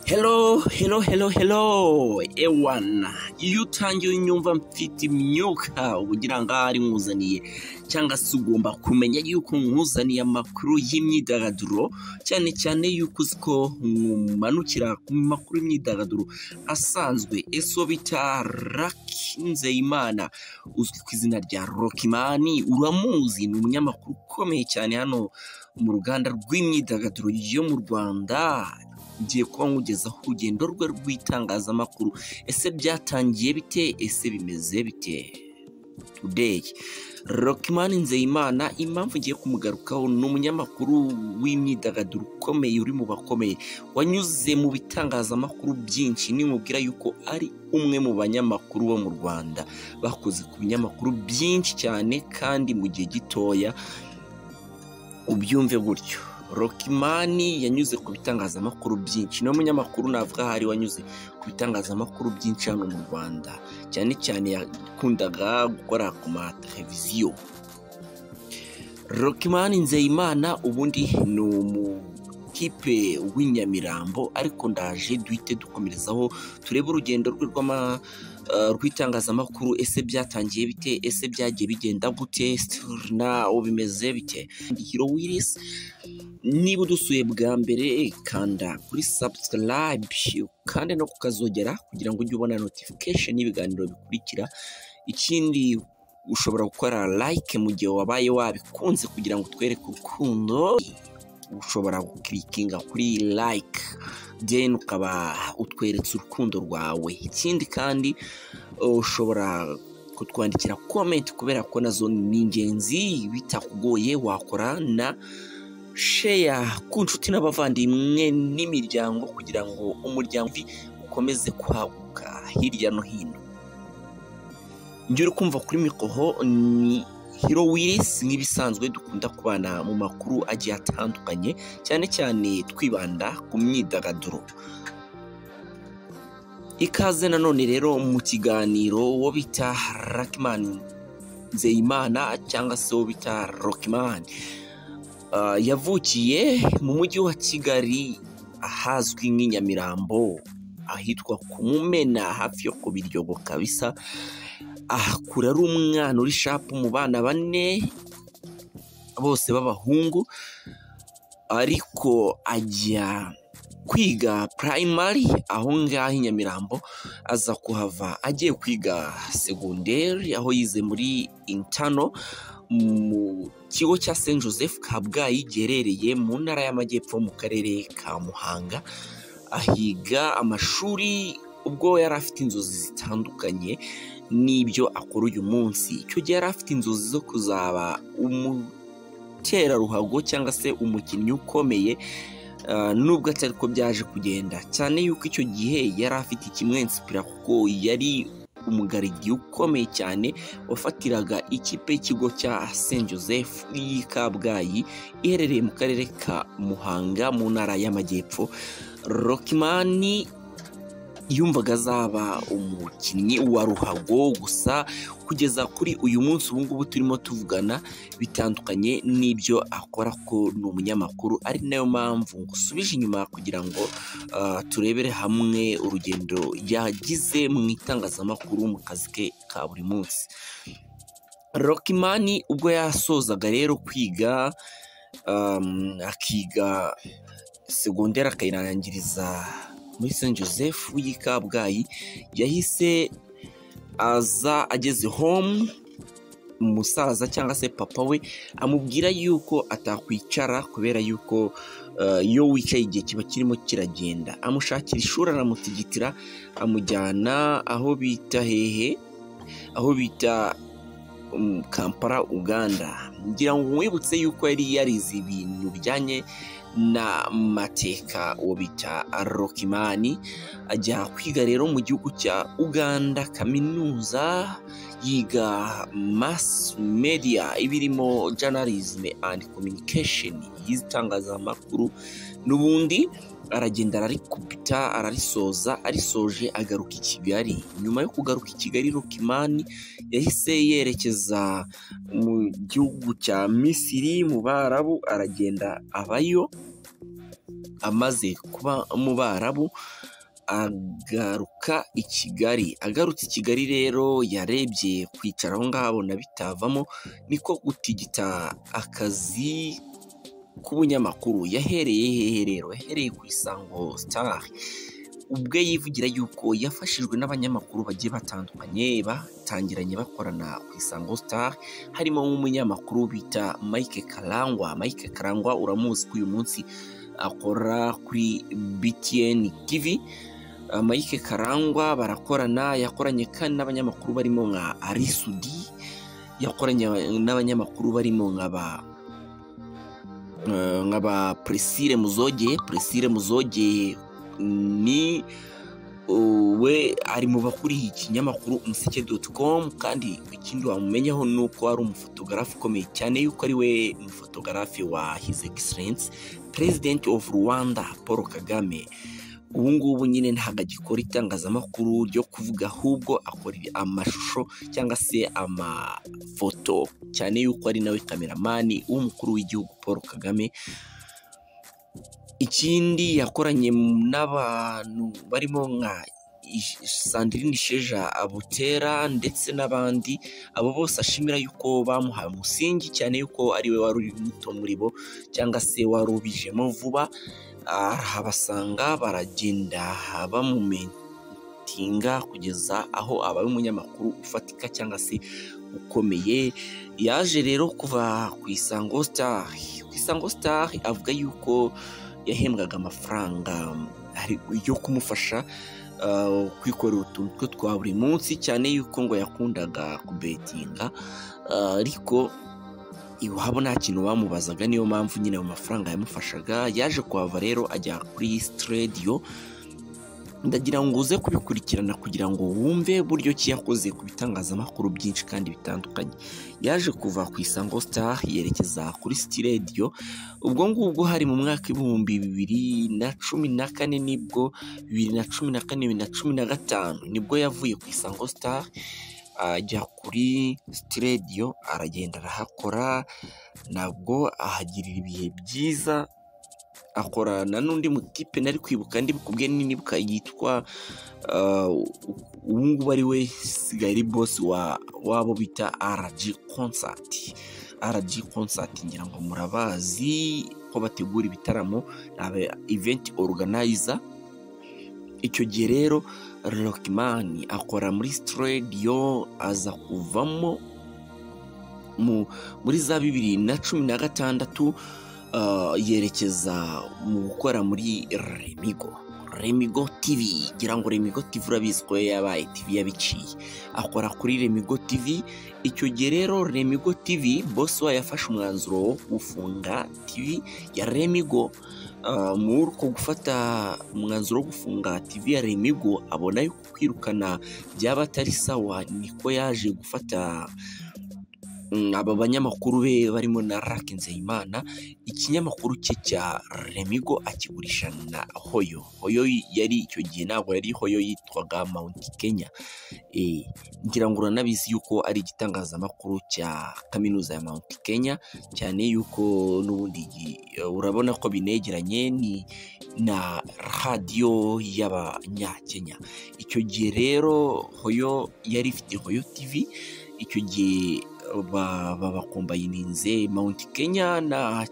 Hello ewana iyo utangiye unyumva mfite imyuka ubugira ngo ari nkuzaniye cyangwa se ugomba kumenya yuko nkuzaniye amakuru y'imyidagaduro cyane yuko uziko nkumanukira ku makuru y'imyidagaduro asanzwe eso bita Nzeyimana uzwi ku izina rya Rockman uramuzi ni umunyamakuru ukomeye cyane hano mu ruganda rw'imyidagaduro yo mu Rwanda ngiye kuba nkugezaho urugendo rwe rw'itangazamakuru. Ese byatangiye bite? Ese bimeze bite today? Rockman Nzeyimana impamvu ngiye kumugarukaho ni umunyamakuru w'imyidagaduro ukomeye uri mu bakomeye wanyuze mu bitangazamakuru byinshi. Nimubwira yuko ari umwe mu banyamakuru bo mu Rwanda bakoze ku binyamakuru byinshi cyane kandi mu gihe gitoya, ubyumve gutyo. Rockman yanyuze ku bitangazamakuru byinshi, no munyamakuru navuga hari wanyuze ku bitangazamakuru byinshi hano mu Rwanda, cyane yakundaga gukora ku ma televiziyo. Rockman Nzeyimana ubundi ni umukipe w'inyamirambo, ariko ndaje duhite dukomerezaho turebe urugendo rwe rw'itangazamakuru. Ese byatangiye bite? Ese byagiye bigenda gute? Na ubimeze bite? Hero Willis, niba udusuye bwa mbere kanda kuri subscribe kandi no kukazogera kugira ngo ujye ubona notification y'ibiganiro bikurikira. Ikindi ushobora gukora like mu gihe wabaye wabikunze kugira ngo twereke urukundo. Ushobora guklikinga kuri like then ukaba utweretse urukundo rwawe. Ikindi kandi ushobora kutwandikira comment kubera ko nazo ni ingenzi, bitakugoye wakora na share ku nshuti n'abavandimwe n'imiryango kugira ngo umuryango ukomeze kwaguka hirya no hino. Njye uri kumva kuri mikoho ni Hero Willis, nk'ibisanzwe dukunda kubana mu makuru agiye atandukanye cyane twibanda ku myidagaduro. Ikaze nanone rero mu kiganiro wo bita Rockman Nzeyimana cyangwa se wo bita Rockman. Yavukiye mu mujyi wa Kigali ahazwi nk'inyamirambo ahitwa ku Mumena hafi yo ku Biryogo kabisa. Akura ari umwana uri sharp mu bana bane bose b'abahungu, ariko ajya kwiga primary aho ngaho i Nyamirambo, aza kuhava agiye kwiga secondaire aho yize muri intano mu kigo cya St Joseph Kabgayi giherereye mu ntara y'Amajyepfo mu karere ka Muhanga. Ahiga amashuri ubwo yari afite inzozi zitandukanye n'ibyo akora uyu munsi. Icyo gihe yari afite inzozi zo kuzaba umuteraruhago cyangwa se umukinnyi ukomeye, nubwo atari ko byaje kugenda, cyane yuko icyo gihe yari afite ikimwensipira kuko yari umugarigi ukomeye cyane wafatiraga ikipe y'ikigo cya St Joseph y'i Kabgayi iherereye mu karere ka Muhanga mu ntara y'Amajyepfo. Rockman yumvaga azaba umukinnyi wa ruhago, gusa kugeza kuri uyu munsi ubu ngubu turimo tuvugana bitandukanye n'ibyo akora, ko ni umunyamakuru. Ari nayo mpamvu ngusubije inyuma kugira ngo turebere hamwe urugendo yagize mu itangazamakuru mu kazi ke ka buri munsi. Rockman ubwo yasozaga rero kwiga akiga secondaire akayirangiriza muri St Joseph y'i Kabgayi, yahise aza ageze home umusaza cyangwa se papa we amubwira yuko atakwicara kubera yuko iyo wicaye igihe kiba kirimo kiragenda. Amushakira ishuri aramutigitira amujyana aho bita aho bita Kampala Uganda. Ngira ngo wibutse yuko yari yarize ibintu bijyanye na mateka uwo bita Rockman. Ajya kwiga rero mu gihugu cya Uganda kaminuza, yiga mass media ibirimo journalism and communication, y'itangazamakuru. N'ubundi aragenda ararikubita ararisoza, arisoje agaruka i Kigali. Nyuma yo kugaruka i Kigali, Rockman yahise yerekeza mu gihugu cya Misiri mu Barabu, aragenda abayo amaze kuba mu Barabu agaruka i Kigali. Agarutse i Kigali rero yarebye kwicara aho ngaho abona bitavamo, niko gutigita akazi k'ubunyamakuru. Yahereye hehe rero? Yahereye ku Isango Star, ubwe yivugira yuko yafashijwe n'abanyamakuru bagiye batandukanye batangiranye bakorana ku Isango Star, harimo nk'umunyamakuru bita Mike Karangwa. Mike Karangwa uramuzi ko uyu munsi akora kuri BTN TV. Mike Karangwa barakorana, yakoranye kandi n'abanyamakuru barimo nka Arisudi, yakoranye n'abanyamakuru barimo nk'aba Presire Muzogeye ni we ari mu bakuriye ikinyamakuru umuseke.com, kandi ikindi wamumenyaho ni uko ari umufotogarafe ukomeye cyane, yuko ari we umufotogarafe wa His Excellence President of Rwanda Paul Kagame. Ubu ngubu nyine ntabwo agikora itangazamakuru ryo kuvuga, ahubwo akora amashusho cyangwa se amafoto, cyane yuko ari nawe kameramani w'umukuru w'igihugu Paul Kagame. Ikindi yakoranye n'abantu barimo nka Sandrine Sheja Abutera ndetse n'abandi, abo bose ashimira yuko bamuhaye umusingi, cyane yuko ari we wari uri muto muri bo cyangwa se wari ubijemo vuba. Abasanga baragenda bamumentinga kugeza aho abaye umunyamakuru ufatika cyangwa se ukomeye. Yaje rero kuva ku Isango Star. Ku Isango Star avuga yuko yahembwaga amafaranga yo kumufasha kwikorera utuntu twa buri munsi, cyane yuko ngo yakundaga kubetinga, ariko iwabo nta kintu bamubazaga, niyo mpamvu nyine mu mafaranga yamufashaga. Yaje kuhava rero ajya kuri studio. Ndagira ngo uze kubikurikirana kugira ngo wumve buryo ki yakoze ku bitangazamakuru byinshi kandi bitandukanye. Yaje kuva ku Isango Star yerekeza kuri studio, ubwo ngubwo hari mu mwaka w'ibihumbi 2014, nibwo 2014-2015 nibwo yavuye ku Isango Star ajya kuri studio, aragenda arahakora, nabwo ahagirira ibihe byiza. Akorana n'undi mutipe nari kwibuka ndibukubwiye nibuka yitwa ubu ngubu ari we sigaye boss wabo bita RG Concert. Ngira ngo murabazi ko bategura ibitaramo, event organizer. Icyo gihe rero Rockman akora muri studio, aza kuvamo muri za 2016 yerekeza mu gukora muri Remigo TV. Ngira ngo Remigo TV urabizi ko yabaye TV yabiciye, akora kuri Remigo TV. Icyo gihe rero Remigo TV boss wa yafashe umwanzuro wo gufunga TV ya Remigo. Muri uko gufata umwanzuro wo gufunga TV ya Remigo, abona yuko kwirukana byaba atari sawa, niko yaje gufata aba banyamakuru be barimo na Nzeyimana, ikinyamakuru cye cya Remigo akigurisha na Hoyo. Yari icyo gihe ntabwo yari Hoyo, yitwaga Mount Kenya. Ngira ngo uranabizi yuko ari igitangazamakuru cya kaminuza ya Mount Kenya, cyane yuko n'ubundi urabona ko binegeranye ni na radio y'Abanyakenya. Icyo gihe rero Hoyo yari ifite Hoyo TV. Icyo gihe bakombayininze Mount Kenya na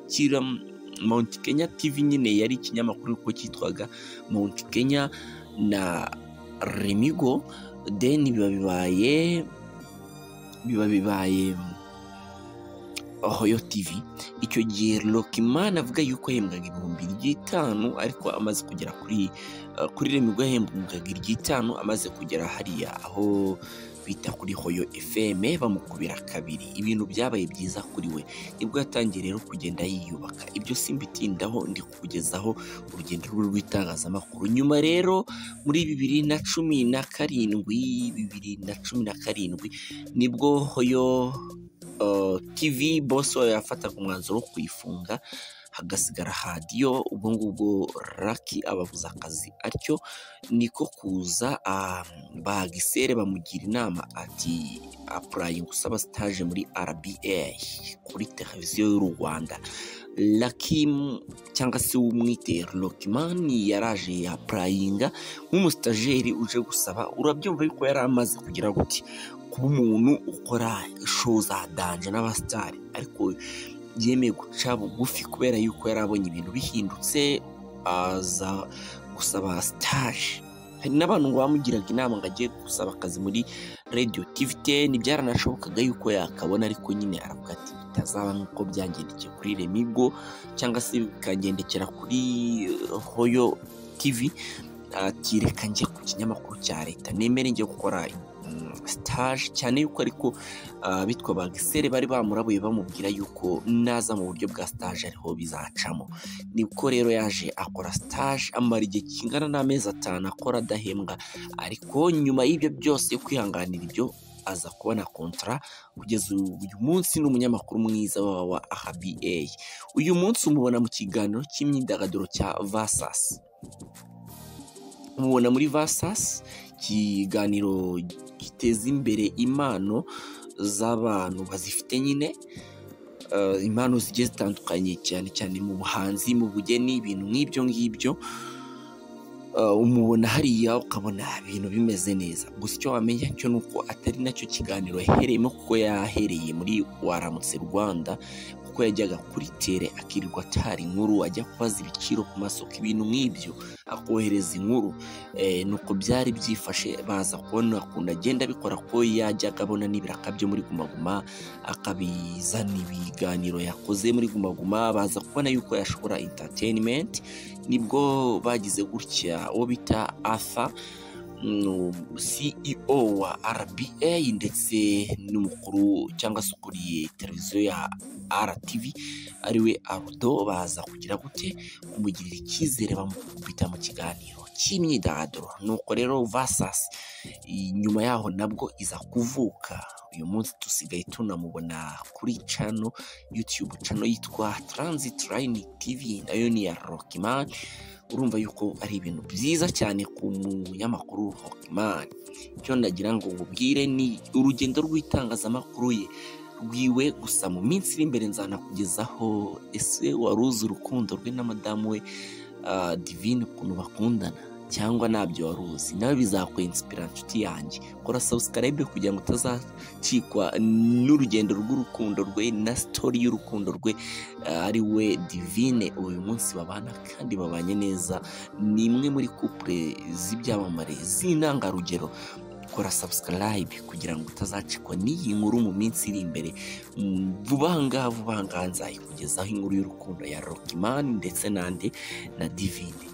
Mount Kenya TV, nyine yari ikinyamakuru ko cyitwaga Mount Kenya na Remigo. Then biba bibaye Hoyo TV. Icyo gihe Rockman avuga yuko yahembwaga 5,000, ariko amaze kugera kuri Remigo yahembwaga 5,000, amaze kugera hariya aho bita kuri Hoyo FM bamukubira kabiri. Ibintu byabaye byiza kuri we, nibwo yatangiye rero kugenda yiyubaka. Ibyo simbitindaho, ndi kukugezaho urugendo rw'itangazamakuru. Nyuma rero muri 2017 nibwo Hoyo TV boss yafataga umwanzuro wo kuyifunga, hagasigara radio. ubwo ngubwo Raki ababuza akazi, atyo niko kuza bagisere bamugira inama ati applying gusaba stage muri RBA kuri televiziyo y'u Rwanda. Lakim cyangwa se umwite Rockman yaraje applyinga nk'umustajeri uje gusaba. Urabyumva yuko yari amaze kugira guti kuba umuntu ukora show za danje n'abastari, ariko yemeye guca bugufi kubera yuko yarabonye ibintu bihindutse, aza gusaba stage. Hari n'abantu ngo bamugiraga inama ngo agiye gusaba akazi muri radio TV10, byaranashobokaga yuko yakabona, ariko nyine aravuga ati bitazaba nk'uko byangendekeye kuri Remigo cyangwa se bikagendekera kuri Hoyo TV, ati reka njye ku kinyamakuru cya leta nemere njye gukora stage, cyane yuko ariko bitwa bagisere bari bamurabuye bamubwira yuko naza mu buryo bwa stage ariho bizacamo. Niko rero yaje akora stage, amara igihe kingana n'amezi 5 akora adahembwa, ariko nyuma y'ibyo byose yo kwihanganira ibyo aza kubona kontra kugeza uyu munsi. N'umunyamakuru mwiza wa RBA. Uyu munsi umubona mu kiganiro cy'imyidagaduro cya Versus, umubona muri Versus, kiganiro giteza imbere impano z'abantu bazifite nyine, impano zigiye zitandukanye, cyane cyane mu buhanzi, mu bugeni, ibintu nk'ibyo ngibyo. Umubona hariya ukabona ibintu bimeze neza. Gusa icyo wamenya cyo nuko atari nacyo kiganiro yahereyemo, kuko yahereye muri Waramutse Rwanda, kuko yajyaga kuri tere akirirwa atari inkuru, ajya kubaza ibiciro ku masoko, ibintu nk'ibyo, akohereza inkuru. Nuko byari byifashe, baza kubona akunda agenda bikora ko yajyaga abona n'ibiraka byo muri Guma Guma, akabizana ibiganiro yakoze muri Guma Guma, baza kubona yuko yashobora entertainment. Nibwo bagize gutya uwo bita Arthur, CEO wa RBA ndetse n'umukuru cyangwa se ukuriye televiziyo ya RTV ariwe Ardo, baza kugira gute kumugirira icyizere bamukubita mu kiganiro cy'imyidagaduro. Nuko rero Versus nyuma yaho nabwo iza kuvuka. Uyu munsi tusigaye tunamubona kuri channel YouTube channel yitwa Transit Line TV, nayo ni ya Rockman. Urumva yuko ari ibintu byiza cyane ku munyamakuru Rockman. Icyo ndagira ngo ngubwire ni urugendo rw'itangazamakuru ye rwiwe, gusa mu minsi iri imbere nzanakugezaho ese waruzi urukundo rwe na madamu we Divine ukuntu bakundana, cyangwa nabyo waruzi. Nawe bizakwenspira nshuti yanjye. Kora subscribe kugira ngo utazacikwa n'urugendo rw'urukundo rwe na story y'urukundo rwe ari we Divine. Uyu munsi babana kandi babanye neza, ni imwe muri couple z'ibyamamare z'intangarugero. Kora subscribe kugira ngo utazacikwa n'iyi nkuru mu minsi iri imbere. Vuba ngaha nzayikugezaho inkuru y'urukundo ya Rockman ndetse na Divine.